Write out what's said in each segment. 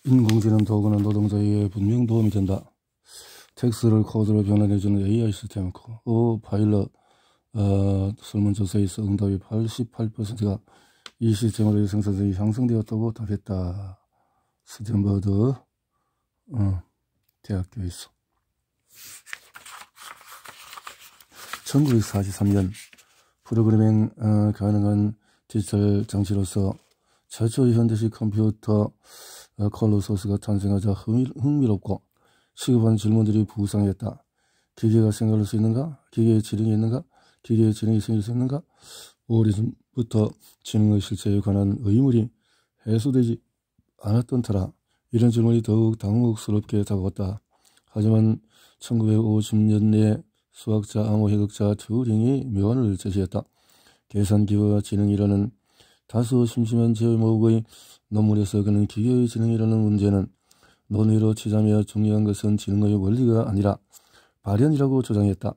인공지능 도구는 노동자에게 분명 도움이 된다. 텍스트를 코드로 변환해주는 AI 시스템 파일럿 설문조사에서 응답이 88%가 이 시스템으로 생산성이 향상되었다고 답했다. 스탠퍼드 대학교에서 1943년 프로그래밍 가능한 디지털 장치로서 최초의 현대식 컴퓨터 콜로소스가 탄생하자 흥미롭고 시급한 질문들이 부상했다. 기계가 생각할 수 있는가? 기계의 지능이 있는가? 기계의 지능이 생길 수 있는가? 오래전부터 지능의 실체에 관한 의문이 해소되지 않았던 터라 이런 질문이 더욱 당혹스럽게 다가왔다. 하지만 1950년대 수학자 암호 해독자 튜링이 묘안을 제시했다. 계산기와 지능이라는 다소 심심한 제목의 논문에서 그는 기계의 지능이라는 문제는 논의로 치자며 중요한 것은 지능의 원리가 아니라 발현이라고 주장했다.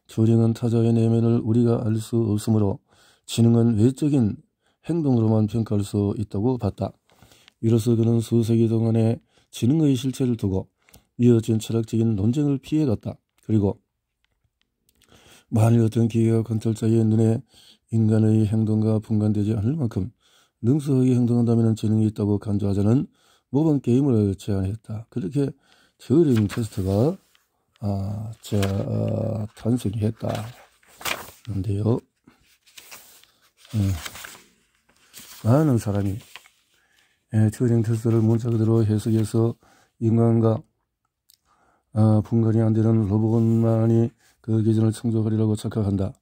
튜링은 타자의 내면을 우리가 알 수 없으므로 지능은 외적인 행동으로만 평가할 수 있다고 봤다. 이로써 그는 수세기 동안의 지능의 실체를 두고 이어진 철학적인 논쟁을 피해갔다. 그리고 만일 어떤 기계가 건설자의 눈에 인간의 행동과 분간되지 않을 만큼 능수하게 행동한다면 지능이 있다고 간주하자는 모범 게임을 제안했다. 그렇게 튜링 테스트가 탄생이 했다. 그런데요, 많은 사람이 튜링 테스트를 문자 그대로 해석해서 인간과 분간이 안 되는 로봇만이 그 기준을 충족하리라고 착각한다.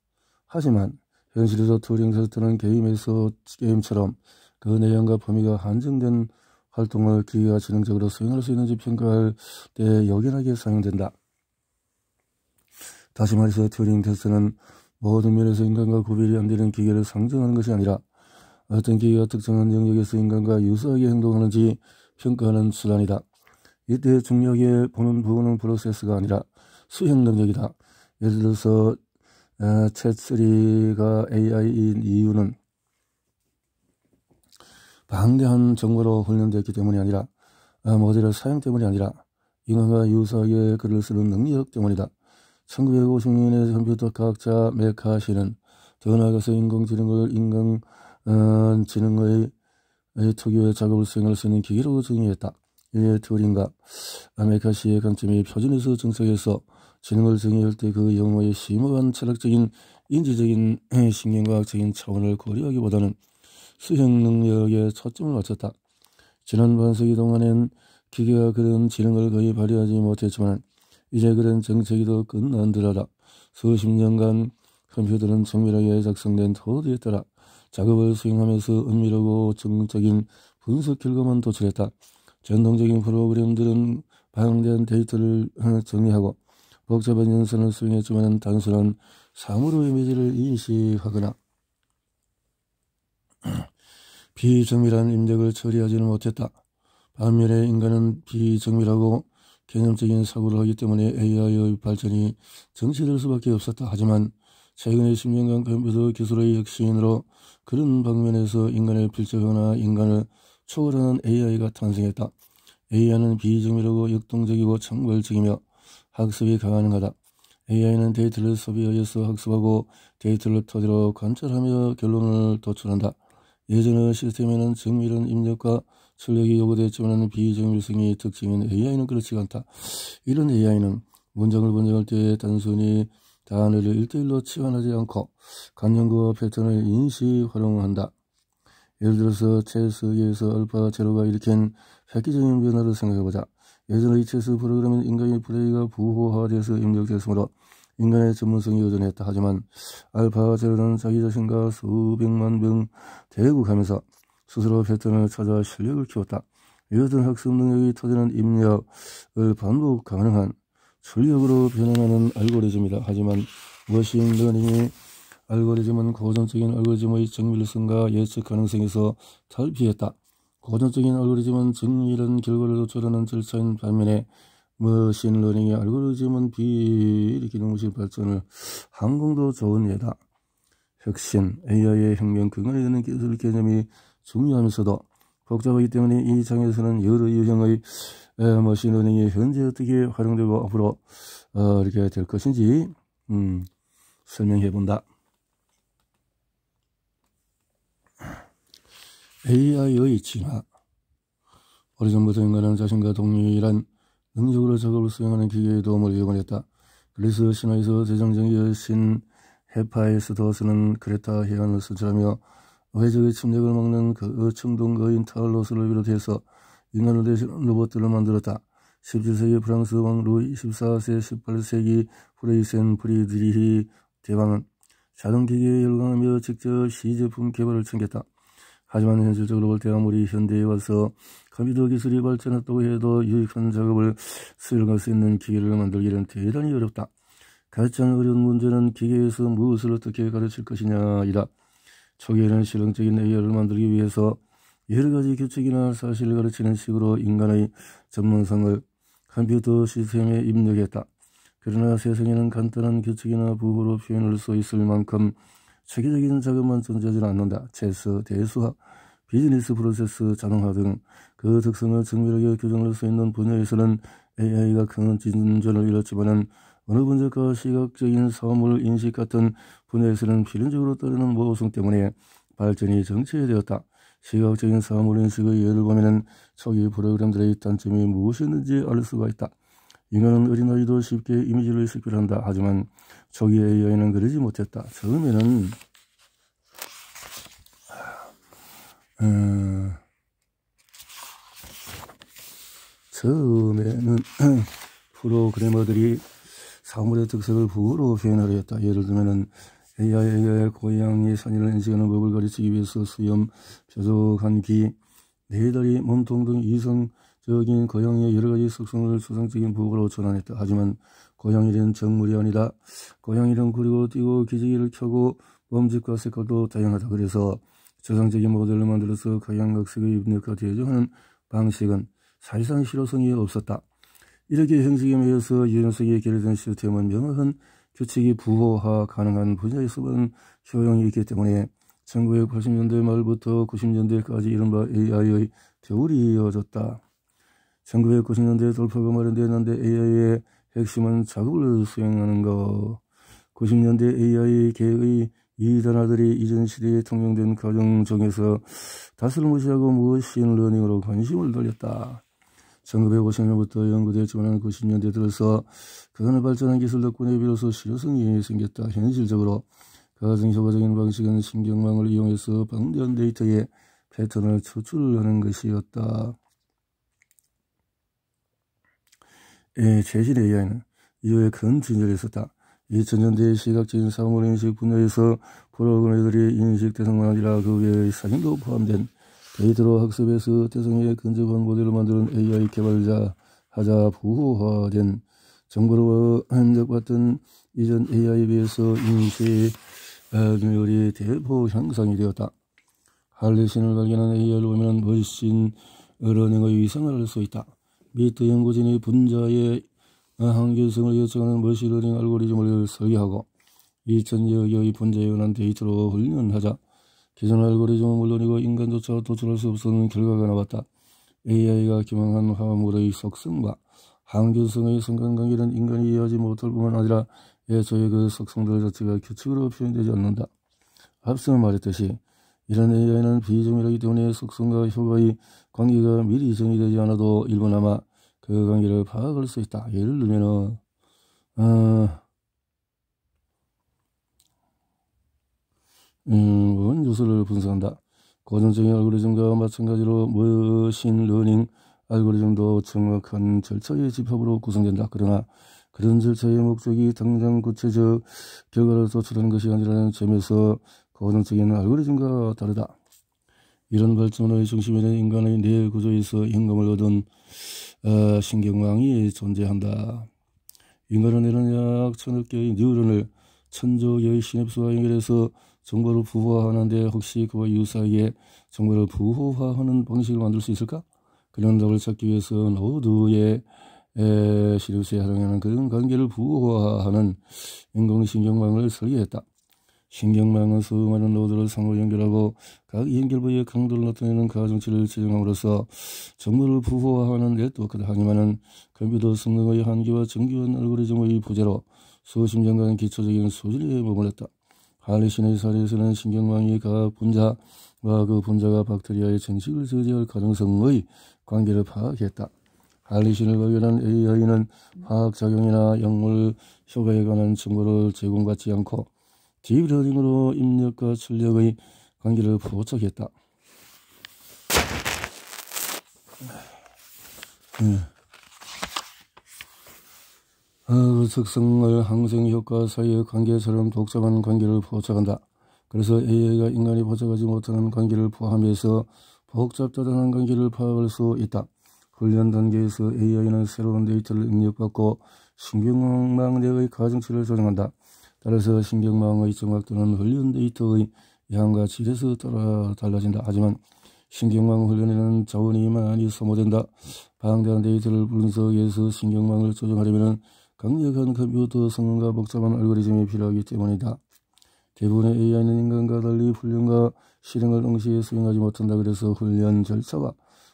하지만 현실에서 튜링 테스트는 게임처럼 그 내용과 범위가 한정된 활동을 기계가 지능적으로 수행할 수 있는지 평가할 때 요긴하게 사용된다. 다시 말해서 튜링 테스트는 모든 면에서 인간과 구별이 안 되는 기계를 상정하는 것이 아니라 어떤 기계가 특정한 영역에서 인간과 유사하게 행동하는지 평가하는 수단이다. 이때 중요하게 보는 부분은 프로세스가 아니라 수행 능력이다. 예를 들어서 챗3가 AI인 이유는 방대한 정보로 훈련되었기 때문이 아니라 모델의 사용 때문이 아니라 인간과 유사하게 글을 쓰는 능력 때문이다. 1950년에 컴퓨터 과학자 메카시는 더 나아가서 인공지능을 지능의 특유의 작업을 수행할 수 있는 기계로 정의했다. 이에 튜링과 메카시의 관점이 표준에서 정석에서 지능을 정의할 때 그 용어의 심오한 철학적인 인지적인 신경과학적인 차원을 고려하기보다는 수행 능력에 초점을 맞췄다. 지난 반세기 동안엔 기계가 그런 지능을 거의 발휘하지 못했지만 이제 그런 정책이 더 끝난듯하다. 수십 년간 컴퓨터는 정밀하게 작성된 코드에 따라 작업을 수행하면서 은밀하고 정적인 분석 결과만 도출했다. 전통적인 프로그램들은 방대한 데이터를 정리하고 복잡한 연산을 수행했지만 단순한 사물의 이미지를 인식하거나 비정밀한 입력을 처리하지는 못했다. 반면에 인간은 비정밀하고 개념적인 사고를 하기 때문에 AI의 발전이 정체될 수밖에 없었다. 하지만 최근의 10년간 컴퓨터 기술의 혁신으로 그런 방면에서 인간을 필적하거나 인간을 초월하는 AI가 탄생했다. AI는 비정밀하고 역동적이고 창발적이며 학습이 가능하다. AI는 데이터를 소비하여서 학습하고 데이터를 토대로 관찰하며 결론을 도출한다. 예전의 시스템에는 정밀한 입력과 출력이 요구되었지만 비정밀성이 특징인 AI는 그렇지 않다. 이런 AI는 문장을 번역할 때 단순히 단어를 1:1로 치환하지 않고 관념과 패턴을 인식 활용한다. 예를 들어서 체스에서 알파 제로가 일으킨 획기적인 변화를 생각해보자. 예전의 체스 프로그램은 인간의 플레이가 부호화되어서 입력되었으므로 인간의 전문성이 여전했다. 하지만 알파 제로는 자기 자신과 수백만 명 대국하면서 스스로 패턴을 찾아 실력을 키웠다. 이어진 학습 능력이 터지는 입력을 반복 가능한 출력으로 변환하는 알고리즘이다. 하지만 머신러닝의 알고리즘은 고전적인 알고리즘의 정밀성과 예측 가능성에서 탈피했다. 고전적인 알고리즘은 정밀한 결과를 도출하는 절차인 반면에 머신러닝의 알고리즘은 비기능무실 발전을 항공도 좋은 예다. 혁신, AI의 혁명 근간에 있는 기술 개념이 중요하면서도 복잡하기 때문에 이 장에서는 여러 유형의 머신러닝이 현재 어떻게 활용되고 앞으로 이렇게 될 것인지 설명해 본다. AI의 진화. 오래전부터 인간은 자신과 동일한 능력으로 작업을 수행하는 기계의 도움을 이용했다. 그래서 신화에서 대장정의 여신 헤파이스토스는 크레타 해안을 선출하며 외적의 침략을 막는 그 청동거인 타울로스를 비롯해서 인간을 대신 로봇들을 만들었다. 17세기 프랑스 왕 루이 14세 18세기 프레이센 프리드리히 대왕은 자동기계에 열광하며 직접 시제품 개발을 챙겼다. 하지만 현실적으로 볼 때 아무리 현대에 와서 컴퓨터 기술이 발전했다고 해도 유익한 작업을 수행할 수 있는 기계를 만들기는 대단히 어렵다. 가장 어려운 문제는 기계에서 무엇을 어떻게 가르칠 것이냐이다. 초기에는 실용적인 AI를 만들기 위해서 여러가지 규칙이나 사실을 가르치는 식으로 인간의 전문성을 컴퓨터 시스템에 입력했다. 그러나 세상에는 간단한 규칙이나 부호로 표현할 수 있을 만큼 체계적인 작업만 존재하지 않는다. 체스, 대수학, 비즈니스 프로세스, 자동화 등 그 특성을 정밀하게 규정할 수 있는 분야에서는 AI가 큰 진전을 이뤘지만은 어느 분석과 시각적인 사물 인식 같은 분야에서는 필연적으로 따르는 모호성 때문에 발전이 정체되었다. 시각적인 사물 인식의 예를 보면은 초기 프로그램들의 단점이 무엇이었는지 알 수가 있다. 인간은 어린아이도 쉽게 이미지를 식별한다. 하지만 초기 AI는 그러지 못했다. 처음에는 프로그래머들이 사물의 특색을 부호로 표현하려 했다. 예를 들면은 AI에게 고양이 사진을 인식하는 법을 가르치기 위해서 수염, 뾰족한 귀, 네 다리, 몸통 등 이성적인 고양이의 여러가지 속성을 추상적인 부호로 전환했다. 하지만 고양이는 정물이 아니다. 고양이는 구리고 뛰고 기저귀를 켜고 몸집과 색깔도 다양하다. 그래서 추상적인 모델을 만들어서 각양각색의 입력과 대조하는 방식은 사실상 실효성이 없었다. 이렇게 형식에 매여서 유연성이 결여된 시스템은 명확한 규칙이 부호화 가능한 분야에서만 효용이 있기 때문에 1980년대 말부터 90년대까지 이른바 AI의 겨울이 이어졌다. 1990년대 돌파가 마련되었는데 AI의 핵심은 작업을 수행하는 것. 90년대 AI 계의 이단아들이 이전 시대에 통용된 가정 중에서 다수를 무시하고 머신러닝으로 관심을 돌렸다. 1950년부터 연구되었지만 90년대 들어서 그간의 발전한 기술 덕분에 비로소 실효성이 생겼다. 현실적으로 가장 효과적인 방식은 신경망을 이용해서 방대한 데이터의 패턴을 추출하는 것이었다. 최신 AI는 이후에 큰 진전이 있었다. 2000년대의 시각적인 사물인식 분야에서 프로그래머들이 인식 대상만 아니라 그 외의 사진도 포함된 데이터로 학습해서 대상에 근접한 모델을 만드는 AI 개발자 하자 부호화된 정보로 협력받던 이전 AI에 비해서 인식 능력이 대폭 향상이 되었다. 할리신을 발견한 AI를 보면 머신 러닝의 위상을 알 수 있다. 미트 연구진이 분자의 한계성을 예측하는 머신러닝 알고리즘을 설계하고 2000여 개의 분자에 관한 데이터로 훈련하자 기존 알고리즘은 물론이고 인간조차 도출할 수 없는 결과가 나왔다. AI가 기망한 화물의 속성과 항균성의 상관관계는 인간이 이해하지 못할 뿐만 아니라 애초에 그 속성들 자체가 규칙으로 표현되지 않는다. 앞서 말했듯이 이런 AI는 비정밀하기 때문에 속성과 효과의 관계가 미리 정의되지 않아도 일부나마 그 관계를 파악할 수 있다. 예를 들면은 원조수를 분석한다. 고전적인 알고리즘과 마찬가지로 머신러닝 알고리즘도 정확한 절차의 집합으로 구성된다. 그러나 그런 절차의 목적이 당장 구체적 결과를 도출하는 것이 아니라는 점에서 고전적인 알고리즘과 다르다. 이런 발전의 중심에는 인간의 뇌 구조에서 영감을 얻은 신경망이 존재한다. 인간은 이런 약 1000억 개의 뉴런을 1000조 개의 시냅스와 연결해서 정보를 부호화하는데 혹시 그와 유사하게 정보를 부호화하는 방식을 만들 수 있을까? 그런 답을 찾기 위해서 노드의 시냅스에 활용하는 그런 관계를 부호화하는 인공신경망을 설계했다. 신경망은 수많은 노드를 상호 연결하고 각 연결부의 강도를 나타내는 가중치를 지정함으로써 정보를 부호화하는 네트워크다. 하지만 컴퓨터 성능의 한계와 정교한 알고리즘의 부재로 수십 년간 기초적인 소질에 머물렀다. 할리신의 사례에서는 신경망이 각 분자와 그 분자가 박테리아의 증식을 저지할 가능성의 관계를 파악했다. 할리신을 발견한 AI는 화학작용이나 약물 효과에 관한 정보를 제공받지 않고 딥러닝으로 입력과 출력의 관계를 포착했다. 그 특성을 항생효과 사이의 관계처럼 복잡한 관계를 포착한다. 그래서 AI가 인간이 포착하지 못하는 관계를 포함해서 복잡다단한 관계를 파악할 수 있다. 훈련 단계에서 AI는 새로운 데이터를 입력받고 신경망 내의 가중치를 조정한다. 따라서 신경망의 정확도는 훈련 데이터의 양과 질에서 따라 달라진다. 하지만 신경망 훈련에는 자원이 많이 소모된다. 방대한 데이터를 분석해서 신경망을 조정하려면 강력한 컴퓨터 성능과 복잡한 알고리즘이 필요하기 때문이다. 대부분의 AI는 인간과 달리 훈련과 실행을 동시에 수행하지 못한다. 그래서 훈련 절차와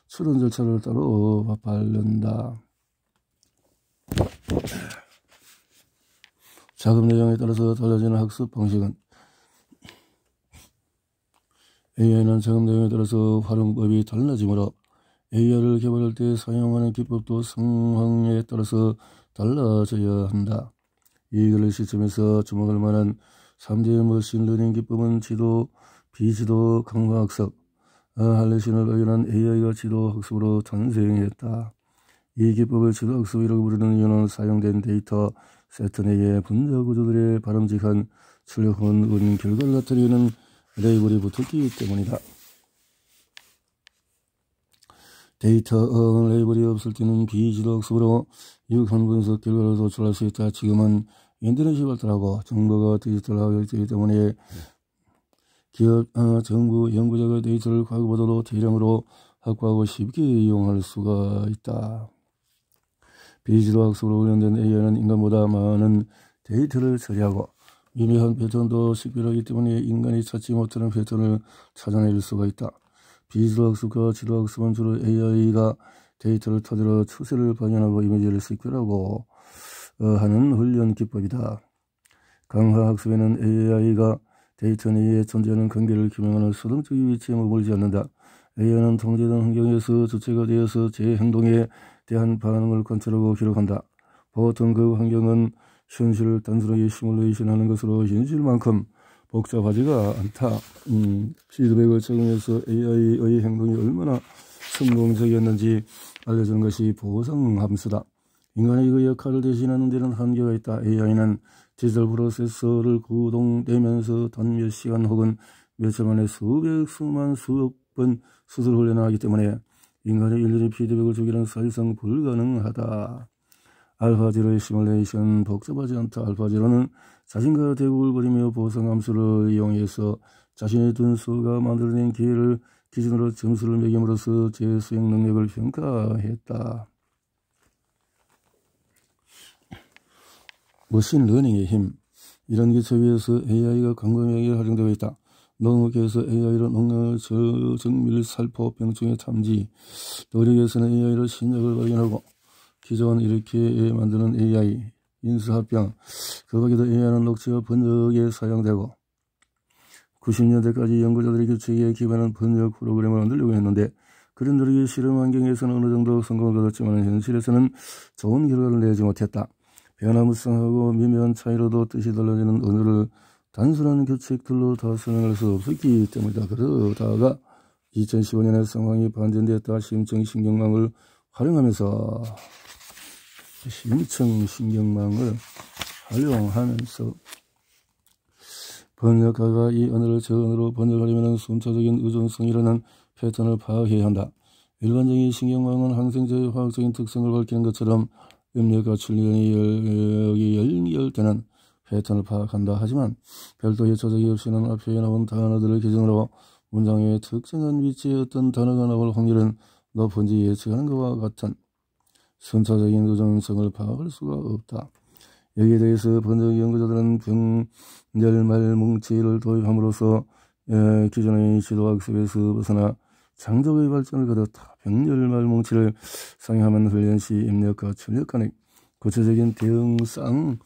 추론 절차를 따로 밟는다. 작업 내용에 따라서 달라지는 학습 방식은 AI는 작업 내용에 따라서 활용법이 달라지므로 AI를 개발할 때 사용하는 기법도 상황에 따라서 달라져야 한다. 이글 시점에서 주목할 만한 3대 머신러닝 기법은 지도, 비지도 강화학습. 할리신을 발견한 AI가 지도학습으로 탄생했다. 이 기법을 지도학습이라고 부르는 이유는 사용된 데이터 세트 내의 분자 구조들의 바람직한 출력은 결과를 나타내는 레이블이 붙었기 때문이다. 데이터 레이블이 없을 때는 비지도학습으로 유익한 분석 결과를 도출할 수 있다. 지금은 인터넷이 발달하고 정보가 디지털화되기 때문에 기업, 정부, 연구자가 데이터를 과거보다도 대량으로 확보하고 쉽게 이용할 수가 있다. 비지도학습으로 훈련된 AI는 인간보다 많은 데이터를 처리하고 미묘한 패턴도 식별하기 때문에 인간이 찾지 못하는 패턴을 찾아낼 수가 있다. 비지도학습과 지도학습은 주로 AI가 데이터를 터뜨려 추세를 발견하고 이미지를 식별하고 하는 훈련 기법이다. 강화학습에는 AI가 데이터 내에 존재하는 관계를 규명하는 수동적인 위치에 머물지 않는다. AI는 통제된 환경에서 주체가 되어서 제 행동에 대한 반응을 관찰하고 기록한다. 보통 그 환경은 현실을 단순하게 시뮬레이션하는 것으로 현실만큼 복잡하지가 않다. 피드백을 적용해서 AI의 행동이 얼마나 성공적이었는지 알려주는 것이 보상 함수다. 인간의 그 역할을 대신하는 데는 한계가 있다. AI는 디지털 프로세서를 구동되면서 단 몇 시간 혹은 며칠 만에 수백, 수만, 수억 번 수술 훈련을 하기 때문에 인간의 일일이 피드백을 주기는 사실상 불가능하다. 알파제로의 시뮬레이션 복잡하지 않다. 알파제로는 자신과 대국을 벌이며 보상함수를 이용해서 자신의 둔수가 만들어낸 기회를 기준으로 점수를 매김으로써 제 수행 능력을 평가했다. 머신러닝의 힘. 이런 기초 위에서 AI가 광범위하게 활용되고 있다. 농업계에서 AI로 농약, 정밀, 살포, 병충해 탐지, 의료계에서는 AI로 신약을 발견하고 기존 이렇게 만드는 AI, 인수합병, 그 밖에도 AI는 녹취와 번역에 사용되고 90년대까지 연구자들이 규칙에 기반한 번역 프로그램을 만들려고 했는데 그런 노력이 실험 환경에서는 어느 정도 성공을 거뒀지만 현실에서는 좋은 결과를 내지 못했다. 변화무쌍하고 미묘한 차이로도 뜻이 달라지는 언어를 단순한 규칙들로 다 설명할 수 없었기 때문이다. 그러다가 2015년에 상황이 반전되었다. 심층신경망을 활용하면서 번역가가 이 언어를 저 언어로 번역하려면 순차적인 의존성이라는 패턴을 파악해야 한다. 일반적인 신경망은 항생제의 화학적인 특성을 밝히는 것처럼 입력과 출력이 연결되는 패턴을 파악한다. 하지만 별도의 조작이 없이는 앞에 나온 단어들을 기준으로 문장의 특정한 위치에 어떤 단어가 나올 확률은 높은지 예측하는 것과 같은 순차적인 의존성을 파악할 수가 없다. 여기에 대해서 번역 연구자들은 병렬말 뭉치를 도입함으로써 기존의 지도학습에서 벗어나 창조의 발전을 거뒀다. 병렬말 뭉치를 상용하면 훈련 시 입력과 출력 간의 구체적인 대응상이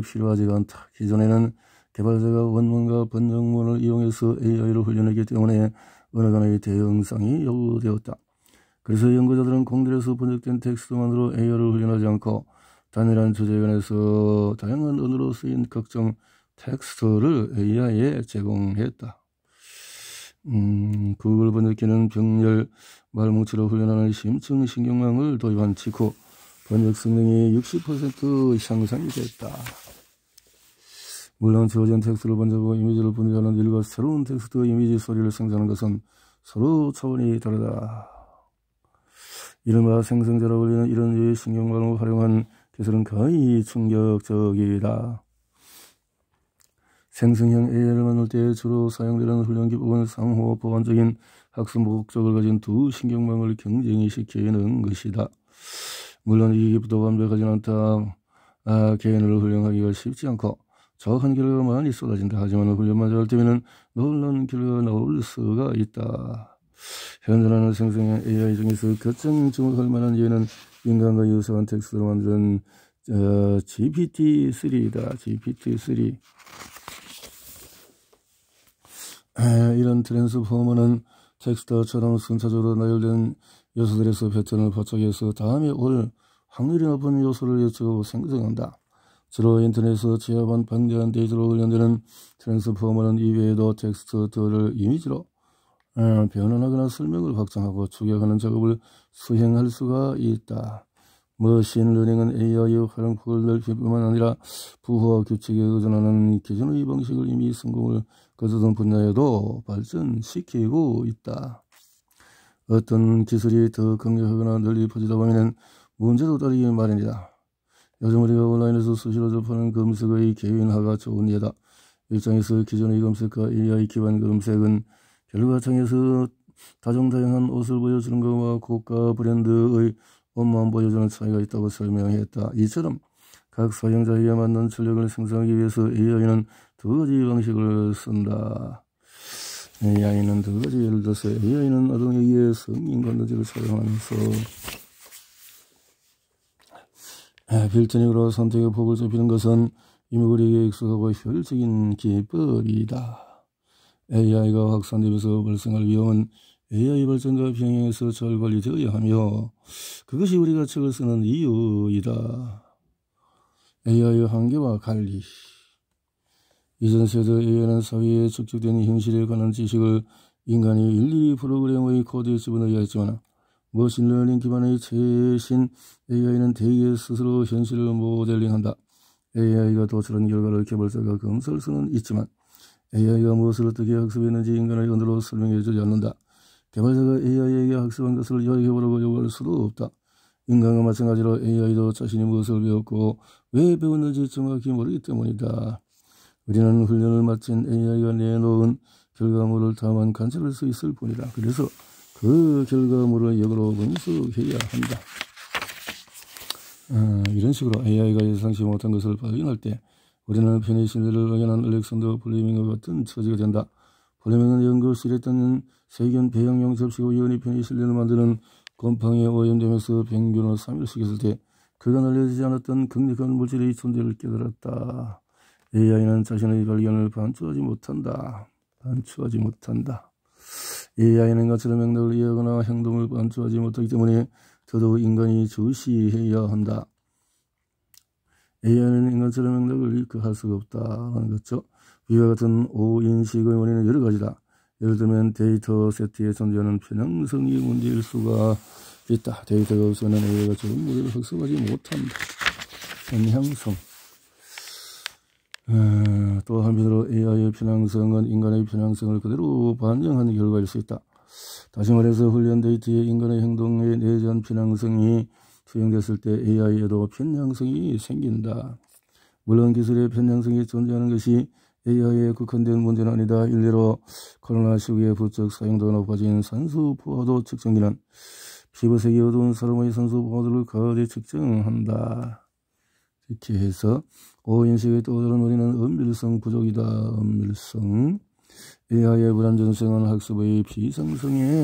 필요하지가 않다. 기존에는 개발자가 원문과 번역문을 이용해서 AI를 훈련했기 때문에 어느 간의 대응상이 요구되었다. 그래서 연구자들은 공들여서 번역된 텍스트만으로 AI를 훈련하지 않고 단일한 주제에 관해서 다양한 언어로 쓰인 각종 텍스트를 AI에 제공했다. 구글 번역기는 병렬 말뭉치로 훈련하는 심층 신경망을 도입한 직후 번역 성능이 60% 향상이 됐다. 물론 주어진 텍스트를 번역하고 이미지를 분리하는 일과 새로운 텍스트, 이미지, 소리를 생성하는 것은 서로 차원이 다르다. 이른바 생성자라고 불리는 이런 유의 신경망을 활용한 기술은 거의 충격적이다. 생성형 AI를 만들 때 주로 사용되는 훈련 기법은 상호 보완적인 학습 목적을 가진 두 신경망을 경쟁이 시키는 것이다. 물론 이 기법도 완벽하진 않다. 개인을 훈련하기가 쉽지 않고 정확한 결과가 많이 쏟아진다. 하지만 훈련만 잘 되면 놀라운 결과가 나올 수가 있다. 현존하는 생성형 AI 중에서 가장 주목할 만한 예는 인간과 유사한 텍스트를 만드는 GPT-3이다. GPT-3. 이런 트랜스포머는 텍스트처럼 순차적으로 나열된 요소들에서 패턴을 포착해서 다음에 올 확률이 높은 요소를 예측하고 생성한다. 주로 인터넷에서 취합한 방대한 데이터로 훈련되는 트랜스포머는 이외에도 텍스트들을 이미지로 변환하거나 설명을 확장하고 추격하는 작업을 수행할 수가 있다. 머신러닝은 AI의 활용폭을 넓힐 뿐만 아니라 부호와 규칙에 의존하는 기존의 방식을 이미 성공을 거두던 분야에도 발전시키고 있다. 어떤 기술이 더 강력하거나 널리 퍼지다 보면 문제도 따르기 마련이다. 요즘 우리가 온라인에서 수시로 접하는 검색의 개인화가 좋은 예다. 일장에서 기존의 검색과 AI 기반 검색은 결과창에서 다종다양한 옷을 보여주는 것과 고가 브랜드의 옷만 보여주는 차이가 있다고 설명했다. 이처럼 각 사용자에게 맞는 전략을 생성하기 위해서 AI는 두 가지 방식을 쓴다. AI는 두 가지, 예를 들어서 AI는 아동에게 성인 컨텐츠를 촬영하면서 빌트닉으로 선택의 폭을 좁히는 것은 이미 우리에게 익숙하고 효율적인 기법이다. AI가 확산되면서 발생할 위험은 AI 발전과 병행해서 잘 관리되어야 하며 그것이 우리가 책을 쓰는 이유이다. AI의 한계와 관리. 이전 세대 AI는 사회에 축적된 현실에 관한 지식을 인간이 일일이 프로그램의 코드에 집어넣어야 했지만 머신러닝 기반의 최신 AI는 대개 스스로 현실을 모델링한다. AI가 도출한 결과를 개발자가 검사할 수는 있지만 AI가 무엇을 어떻게 학습했는지 인간의 언어로 설명해주지 않는다. 개발자가 AI에게 학습한 것을 요약해보라고 요구할 수도 없다. 인간과 마찬가지로 AI도 자신이 무엇을 배웠고 왜 배웠는지 정확히 모르기 때문이다. 우리는 훈련을 마친 AI가 내놓은 결과물을 다만 관찰할 수 있을 뿐이다. 그래서 그 결과물을 역으로 분석해야 한다. 이런 식으로 AI가 예상치 못한 것을 발견할 때 우리는 편의 신뢰를 확인한 알렉산더 플레밍과 같은 처지가 된다. 플레밍은 연구실에 있던 세균 배양용 접시고 연이 편의 신뢰를 만드는 곰팡이에 오염되면서 병균을 사멸시켰을 때 그간 알려지지 않았던 강력한 물질의 존재를 깨달았다. AI는 자신의 발견을 반추하지 못한다. AI는 인간처럼 맥락을 이해하거나 행동을 반추하지 못하기 때문에 더더욱 인간이 주시해야 한다. AI는 인간처럼 맥락을 이해할 수가 없다는 거죠. 이와 같은 오인식의 원인은 여러 가지다. 예를 들면 데이터 세트에 존재하는 편향성이 문제일 수가 있다. 데이터가 없으면 AI가 좋은 모델을 학습하지 못한다. 편향성. 또 한편으로 AI의 편향성은 인간의 편향성을 그대로 반영하는 결과일 수 있다. 다시 말해서 훈련 데이터에 인간의 행동에 내재한 편향성이 투영됐을 때 AI에도 편향성이 생긴다. 물론 기술의 편향성이 존재하는 것이 AI에 국한된 문제는 아니다. 일례로 코로나19에 부쩍 사용도가 높아진 산소 포화도 측정기는 피부색이 어두운 사람의 산소 포화도를 거대 측정한다. 이렇게 해서 오인식의 또 다른 원인은 은밀성 부족이다. 은밀성. AI의 불안전성은 학습의 비상성에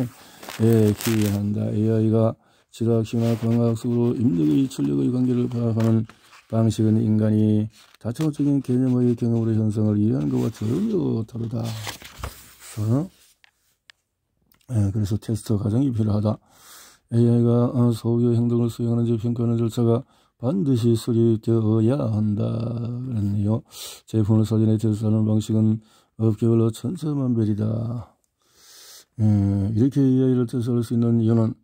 기여한다. AI가 지락식이나 광학학습으로 인력의 출력의 관계를 파악하는 방식은 인간이 다층적인 개념의 경험으로 현상을 이해하는 것과 전혀 다르다. 그래서 테스트 과정이 필요하다. AI가 소규의 행동을 수행하는지 평가하는 절차가 반드시 수립되어야 한다. 그랬네요. 제품을 사전에 테스트하는 방식은 업계별로 천차만별이다. 이렇게 AI를 테스트할 수 있는 이유는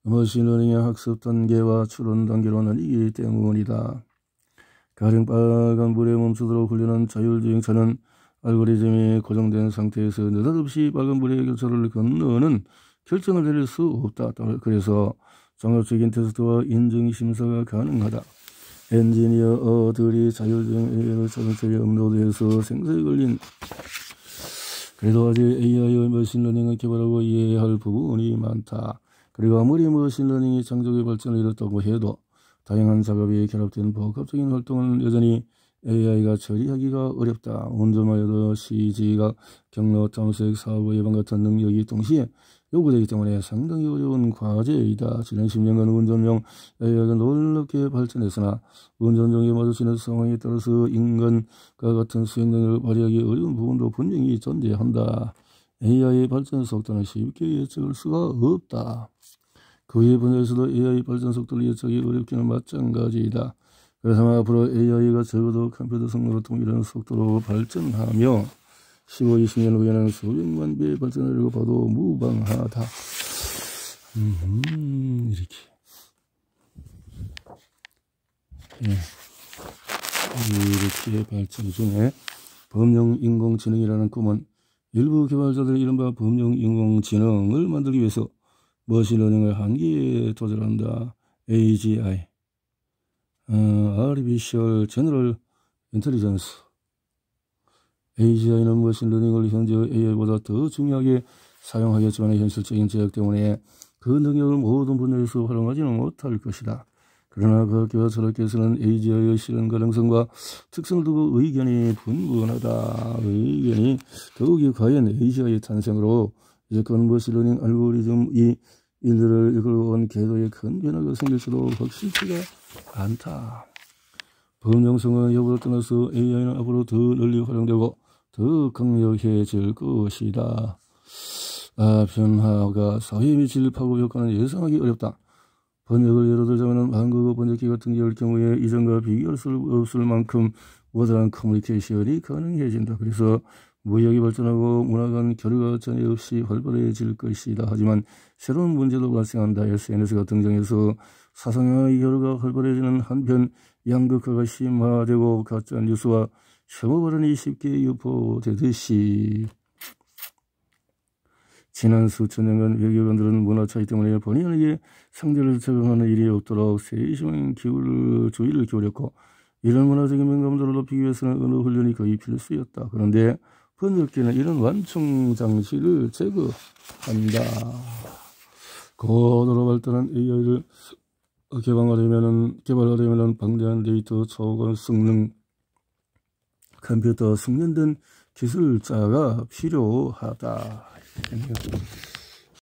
머신러닝의 학습 단계와 추론 단계로 나뉘기 때문이다. 가령 빨간불에 멈추도록 훈련한 자율주행차는 알고리즘이 고정된 상태에서 느닷없이 빨간불의 교차로를 건너는 결정을 내릴 수 없다. 그래서 종합적인 테스트와 인증 심사가 가능하다. 엔지니어들이 자율주행 AI를 자동차에 업로드해서 생사에 걸린 그래도 아직 AI의 머신러닝을 개발하고 이해해야 할 부분이 많다. 그리고 아무리 머신러닝이 창조의 발전을 이뤘다고 해도 다양한 작업이 결합된 복합적인 활동은 여전히 AI가 처리하기가 어렵다. 운전만해도 CG가 경로 탐색, 사고 예방 같은 능력이 동시에 요구되기 때문에 상당히 어려운 과제이다. 지난 10년간 운전용 AI가 놀랍게 발전했으나 운전 중에 마주치는 상황에 따라서 인간과 같은 수행 능력을 발휘하기 어려운 부분도 분명히 존재한다. AI의 발전 속도는 쉽게 예측할 수가 없다. 그 외의 분야에서도 AI 발전 속도를 예측하기 어렵기는 마찬가지이다. 그래서 앞으로 AI가 적어도 컴퓨터 성능을 동일한 속도로 발전하며 15, 20년 후에는 수백만 배의 발전하려고 봐도 무방하다. 이렇게 발전 중에 범용 인공지능이라는 꿈은 일부 개발자들이 이른바 범용 인공지능을 만들기 위해서 머신러닝을 한계에 도전한다. AGI, Artificial General Intelligence. AGI는 머신러닝을 현재의 AI보다 더 중요하게 사용하겠지만 현실적인 제약 때문에 그 능력을 모든 분야에서 활용하지는 못할 것이다. 그러나 과학계와 철학계에서는 AGI의 실현 가능성과 특성을 두고 의견이 분분하다. 의견이 더욱이 과연 AGI의 탄생으로 이제껏 머신러닝 알고리즘이 인류를 이끌어온 궤도에 큰 변화가 생길지도 확실치가 않다. 범용성의 여부를 떠나서 AI는 앞으로 더 널리 활용되고 더 강력해질 것이다. 변화가 사회에 미칠 파급 효과는 예상하기 어렵다. 번역을 예로 들자면 한국어 번역기 같은 경우의 경우에 이전과 비교할 수 없을 만큼 원활한 커뮤니케이션이 가능해진다. 그래서 무역이 발전하고 문화 간 교류가 전혀 없이 활발해질 것이다. 하지만 새로운 문제도 발생한다. SNS가 등장해서 사상의 교류가 활발해지는 한편 양극화가 심화되고 가짜 뉴스와 혐오 발언이 쉽게 유포되듯이 지난 수천 년간 외교관들은 문화 차이 때문에 본의 아니게 상대를 적응하는 일이 없도록 세심한 주의를 기울였고 이런 문화적인 민감도를 높이기 위해서는 언어 훈련이 거의 필수였다. 그런데 번역기는 이런 완충 장치를 제거한다. 고도로 발달한 AI를 개발하려면 방대한 데이터 초과 성능 컴퓨터 숙련된 기술자가 필요하다.